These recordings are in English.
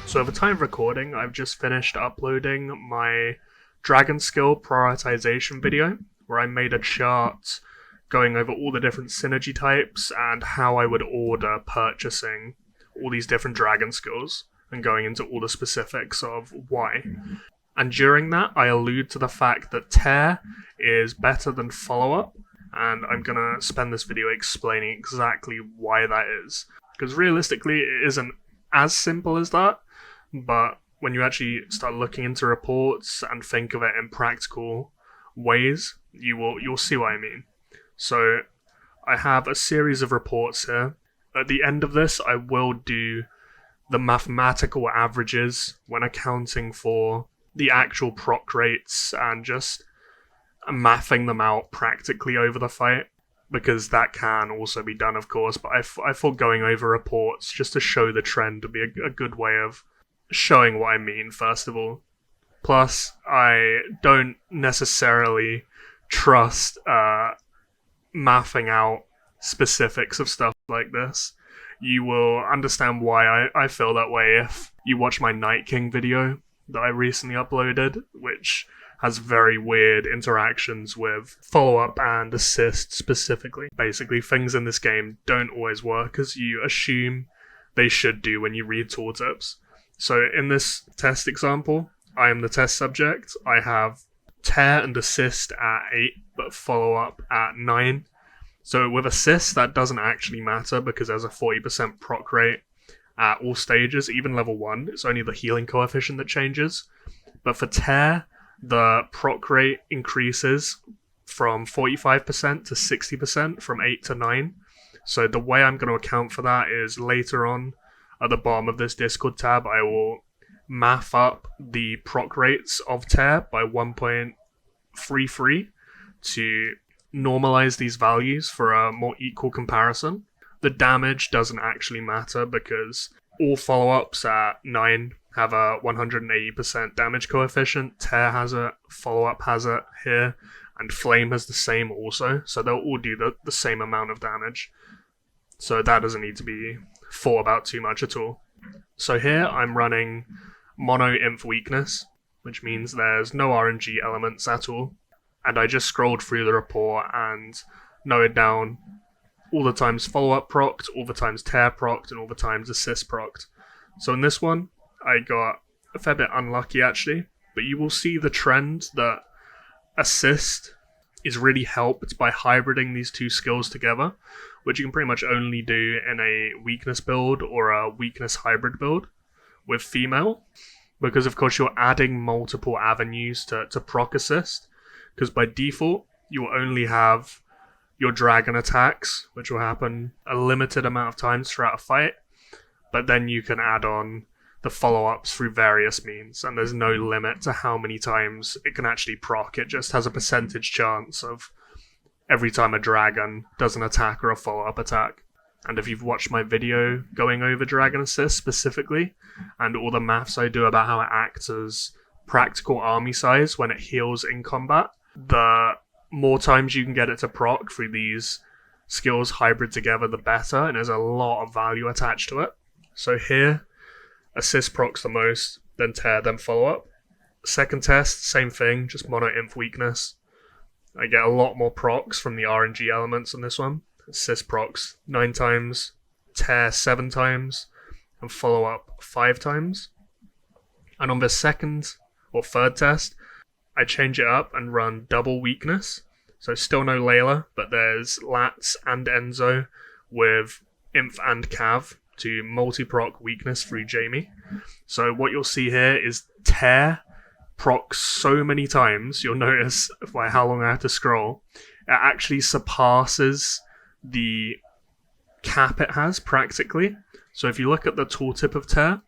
So at the time of recording, I've just finished uploading my Dragon Skill prioritization video, where I made a chart going over all the different synergy types and how I would order purchasing all these different Dragon Skills, and going into all the specifics of why. And during that, I allude to the fact that Tear is better than Follow-Up, and I'm going to spend this video explaining exactly why that is. Because realistically, it isn't as simple as that, but when you actually start looking into reports and think of it in practical ways, you'll see what I mean. So I have a series of reports here. At the end of this, I will do the mathematical averages when accounting for the actual proc rates and just mathing them out practically over the fight, because that can also be done, of course, but I thought going over reports just to show the trend would be a good way of showing what I mean, first of all. Plus, I don't necessarily trust mathing out specifics of stuff like this. You will understand why I feel that way if you watch my Night King video that I recently uploaded, which has very weird interactions with follow-up and assist specifically. Basically, things in this game don't always work as you assume they should do when you read tooltips. So in this test example, I am the test subject. I have Tear and assist at 8, but follow-up at 9. So with assist, that doesn't actually matter because there's a 40% proc rate at all stages, even level 1. It's only the healing coefficient that changes. But for Tear, the proc rate increases from 45% to 60% from 8 to 9. So the way I'm going to account for that is later on at the bottom of this Discord tab, I will math up the proc rates of Tear by 1.33 to normalize these values for a more equal comparison. The damage doesn't actually matter because all follow-ups at 9 have a 180% damage coefficient. Tear has it, follow-up has it here, and Flame has the same also, so they'll all do the same amount of damage. So that doesn't need to be thought about too much at all. So here I'm running mono inf weakness, which means there's no RNG elements at all. And I just scrolled through the report and noted down all the times follow-up procced, all the times Tear procced, and all the times assist procced. So in this one, I got a fair bit unlucky actually, but you will see the trend that assist is really helped by hybriding these two skills together, which you can pretty much only do in a weakness build or a weakness hybrid build with female, because of course you're adding multiple avenues to proc assist, because by default you will only have your dragon attacks, which will happen a limited amount of times throughout a fight, but then you can add on the follow-ups through various means, and there's no limit to how many times it can actually proc. It just has a percentage chance of every time a dragon does an attack or a follow-up attack. And if you've watched my video going over Dragon Assist specifically, and all the maths I do about how it acts as practical army size when it heals in combat, the more times you can get it to proc through these skills hybrid together, the better, and there's a lot of value attached to it. So here, assist procs the most, then Tear, then follow-up. Second test, same thing, just mono inf weakness. I get a lot more procs from the RNG elements on this one. Assist procs 9 times, Tear 7 times, and follow-up 5 times. And on the second or third test, I change it up and run double weakness. So still no Layla, but there's Lats and Enzo with Inf and Cav to multi-proc weakness through Jamie. So what you'll see here is Tear procs so many times, you'll notice by how long I have to scroll, it actually surpasses the cap it has practically. So if you look at the tooltip of Tear,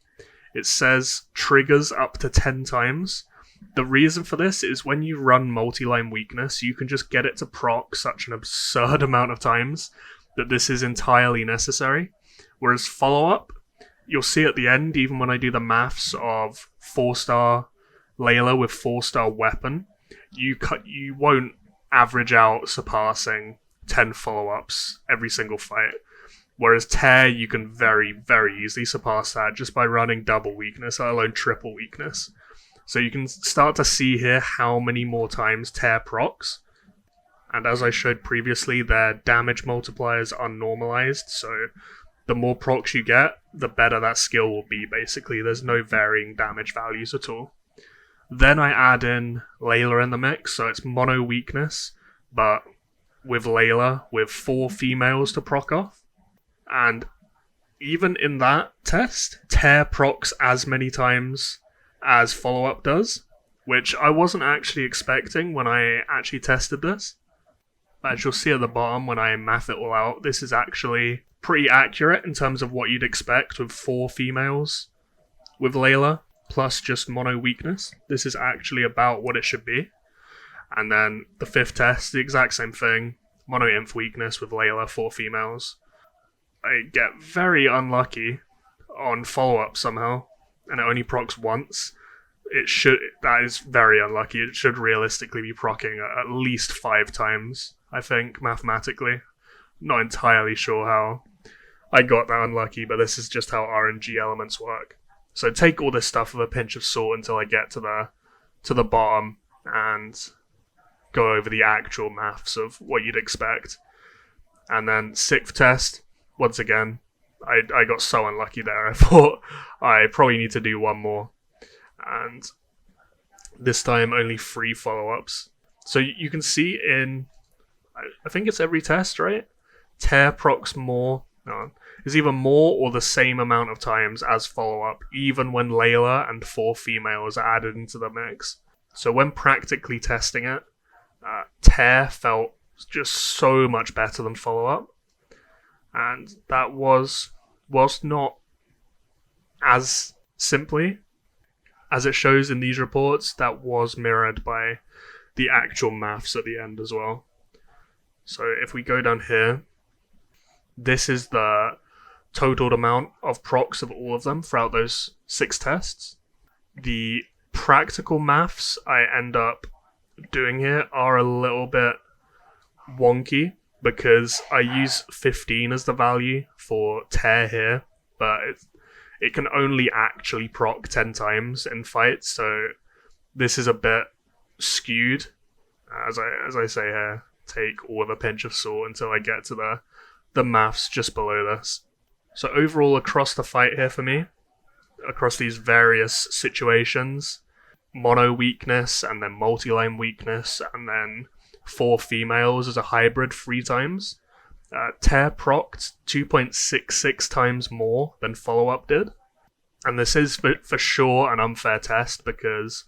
it says triggers up to 10 times. The reason for this is when you run multi-line weakness, you can just get it to proc such an absurd amount of times that this is entirely necessary. Whereas follow-up, you'll see at the end, even when I do the maths of 4-star Layla with 4-star weapon, you won't average out surpassing 10 follow-ups every single fight. Whereas Tear, you can very, very easily surpass that just by running double weakness, let alone triple weakness. So you can start to see here how many more times Tear procs. And as I showed previously, their damage multipliers are normalized, so the more procs you get, the better that skill will be, basically. There's no varying damage values at all. Then I add in Layla in the mix, so it's mono weakness, but with Layla, with 4 females to proc off. And even in that test, Tear procs as many times as follow-up does, which I wasn't actually expecting when I actually tested this. But as you'll see at the bottom when I math it all out, this is actually pretty accurate in terms of what you'd expect with 4 females with Layla, plus just mono weakness. This is actually about what it should be. And then the 5th test, the exact same thing, mono inf weakness with Layla, 4 females. I get very unlucky on follow-up somehow, and it only procs once. That is very unlucky. It should realistically be procking at least 5 times, I think, mathematically. Not entirely sure how I got that unlucky, but this is just how RNG elements work. So take all this stuff with a pinch of salt until I get to the bottom and go over the actual maths of what you'd expect. And then 6th test, once again, I got so unlucky there. I thought I probably need to do one more. And this time only 3 follow-ups. So you can see in, I think it's every test, right? Tear procs more, is either more or the same amount of times as follow-up, even when Layla and 4 females are added into the mix. So when practically testing it, Tear felt just so much better than follow-up. And that was, whilst not as simply as it shows in these reports, that was mirrored by the actual maths at the end as well. So if we go down here, this is the totaled amount of procs of all of them throughout those 6 tests. The practical maths I end up doing here are a little bit wonky because I use 15 as the value for Tear here, but it can only actually proc 10 times in fights, so this is a bit skewed. As I say here, take all with a pinch of salt until I get to the maths just below this. So overall across the fight here for me, across these various situations, mono weakness and then multi-line weakness and then 4 females as a hybrid 3 times, Tear procced 2.66 times more than follow-up did. And this is for sure an unfair test because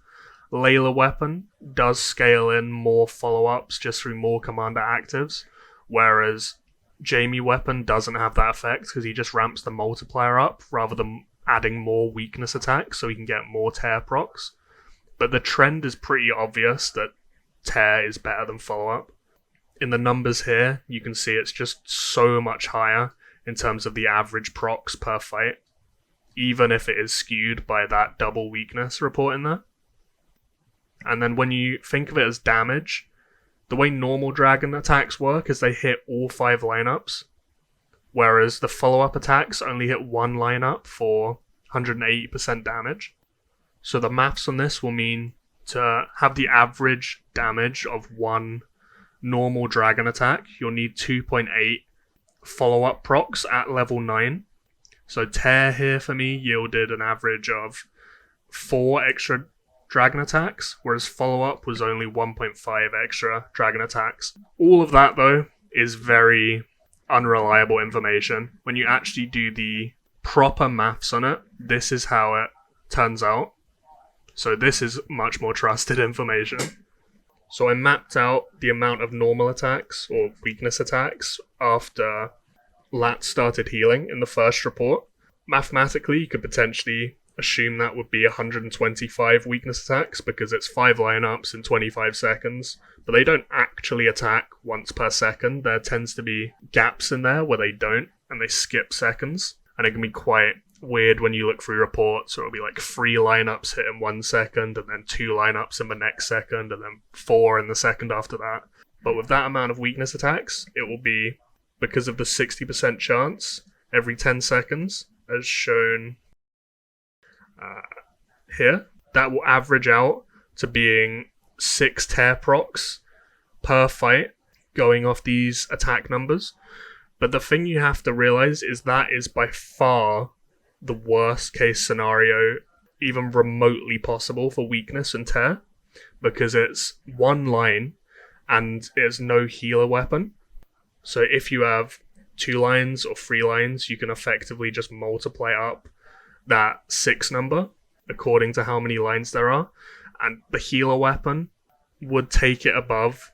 Layla weapon does scale in more follow-ups just through more commander actives, whereas Jamie weapon doesn't have that effect because he just ramps the multiplier up rather than adding more weakness attacks so he can get more Tear procs. But the trend is pretty obvious that Tear is better than follow-up. In the numbers here, you can see it's just so much higher in terms of the average procs per fight, even if it is skewed by that double weakness report in there. And then when you think of it as damage, the way normal dragon attacks work is they hit all 5 lineups, whereas the follow-up attacks only hit 1 lineup for 180% damage. So the maths on this will mean to have the average damage of 1 normal dragon attack, you'll need 2.8 follow-up procs at level 9. So Tear here for me yielded an average of 4 extra dragon attacks, whereas follow-up was only 1.5 extra dragon attacks. All of that, though, is very unreliable information. When you actually do the proper maths on it, this is how it turns out. So this is much more trusted information. So I mapped out the amount of normal attacks, or weakness attacks, after Lat started healing in the first report. Mathematically, you could potentially assume that would be 125 weakness attacks because it's 5 lineups in 25 seconds, but they don't actually attack once per second. There tends to be gaps in there where they don't, and they skip seconds, and it can be quite weird when you look through reports, so it'll be like 3 lineups hit in 1 second, and then 2 lineups in the next second, and then 4 in the second after that. But with that amount of weakness attacks, it will be, because of the 60% chance every 10 seconds, as shown here, that will average out to being 6 tear procs per fight going off these attack numbers. But the thing you have to realize is that is by far the worst case scenario even remotely possible for weakness and tear, because it's 1 line and there's no healer weapon. So if you have 2 lines or 3 lines, you can effectively just multiply up that 6 number according to how many lines there are, and the healer weapon would take it above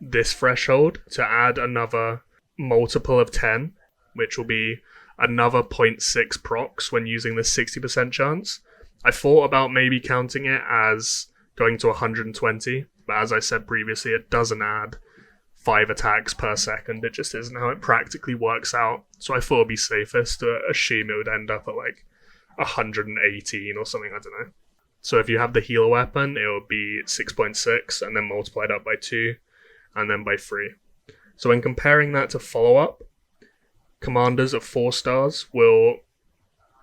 this threshold to add another multiple of 10, which will be another 0.6 procs when using the 60% chance. I thought about maybe counting it as going to 120, but as I said previously, it doesn't add 5 attacks per second. It just isn't how it practically works out. So I thought it'd be safest to assume it would end up at like 118 or something, I don't know. So if you have the healer weapon, it will be 6.6 and then multiplied up by 2 and then by 3. So when comparing that to follow-up, commanders of 4 stars will,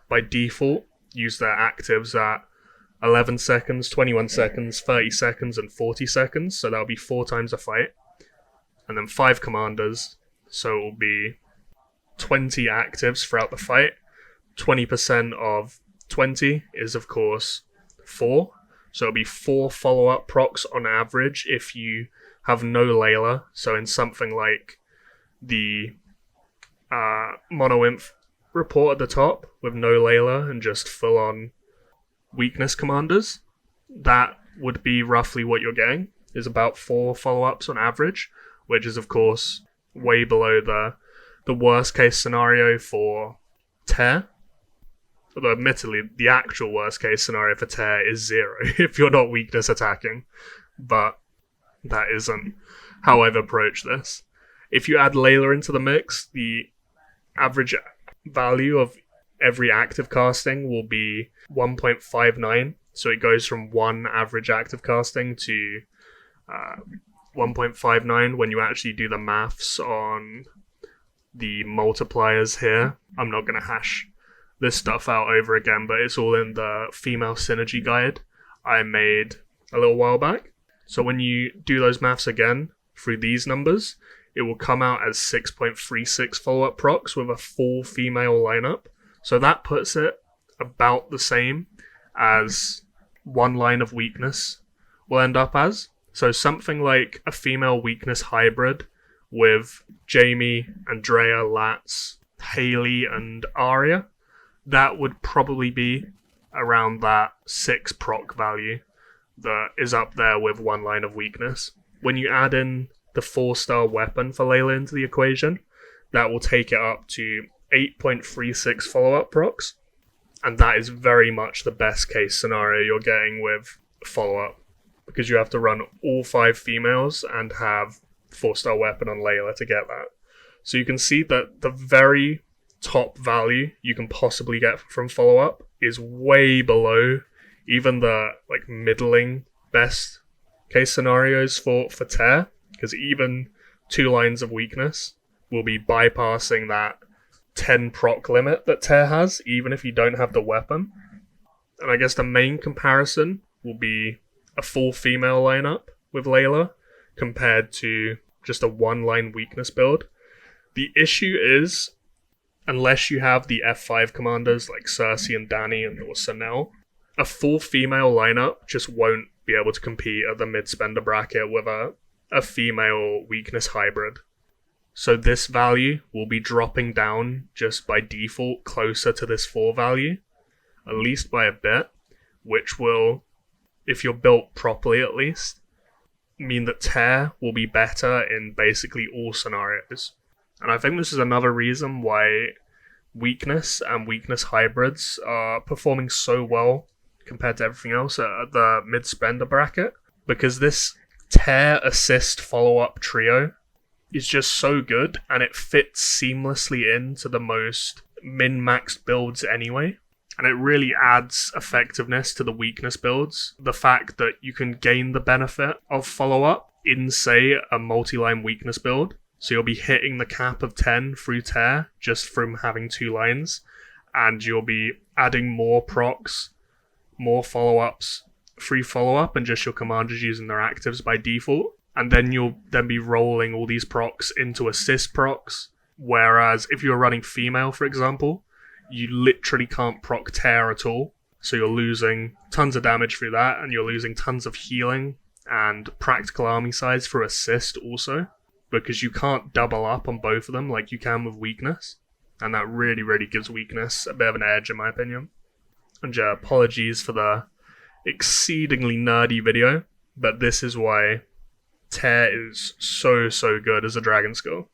by default, use their actives at 11 seconds, 21 seconds, 30 seconds, and 40 seconds. So that'll be 4 times a fight. And then 5 commanders, so it will be 20 actives throughout the fight. 20% of 20 is, of course, 4. So it'll be 4 follow-up procs on average if you have no Layla. So in something like the Mono-Inf report at the top with no Layla and just full-on weakness commanders, that would be roughly what you're getting, is about 4 follow-ups on average, which is of course way below the worst case scenario for tear. Although admittedly, the actual worst case scenario for tear is 0 if you're not weakness attacking, but that isn't how I've approached this. If you add Layla into the mix, the average value of every active casting will be 1.59, so it goes from 1 average active casting to 1.59 when you actually do the maths on the multipliers here. I'm not going to hash this stuff out over again, but it's all in the female synergy guide I made a little while back. So when you do those maths again through these numbers, it will come out as 6.36 follow-up procs with a full female lineup. So that puts it about the same as 1 line of weakness will end up as. So something like a female weakness hybrid with Jamie, Andrea, Lats, Haley, and Arya, that would probably be around that 6 proc value that is up there with 1 line of weakness. When you add in the 4-star weapon for Layla into the equation, that will take it up to 8.36 follow-up procs, and that is very much the best case scenario you're getting with follow-up, because you have to run all 5 females and have 4-star weapon on Layla to get that. So you can see that the very top value you can possibly get from follow-up is way below even the middling best case scenarios for tear, because even 2 lines of weakness will be bypassing that 10 proc limit that tear has, even if you don't have the weapon. And I guess the main comparison will be a full female lineup with Layla compared to just a 1-line weakness build. The issue is, unless you have the F5 commanders like Cersei and Dany or Sanel, a full female lineup just won't be able to compete at the mid-spender bracket with a female weakness hybrid. So this value will be dropping down just by default closer to this 4 value, at least by a bit, which will, if you're built properly at least, mean that tear will be better in basically all scenarios. And I think this is another reason why weakness and weakness hybrids are performing so well compared to everything else at the mid-spender bracket, because this tear assist follow-up trio is just so good, and it fits seamlessly into the most min-maxed builds anyway. And it really adds effectiveness to the weakness builds. The fact that you can gain the benefit of follow-up in, say, a multi-line weakness build. So you'll be hitting the cap of 10 through tear just from having 2 lines. And you'll be adding more procs, more follow-ups, free follow-up, and just your commanders using their actives by default. And then you'll then be rolling all these procs into assist procs. Whereas if you're running female, for example, you literally can't proc tear at all. So you're losing tons of damage through that, and you're losing tons of healing and practical army size for assist also, because you can't double up on both of them like you can with weakness. And that really, really gives weakness a bit of an edge, in my opinion. And yeah, apologies for the exceedingly nerdy video, but this is why tear is so good as a dragon skill.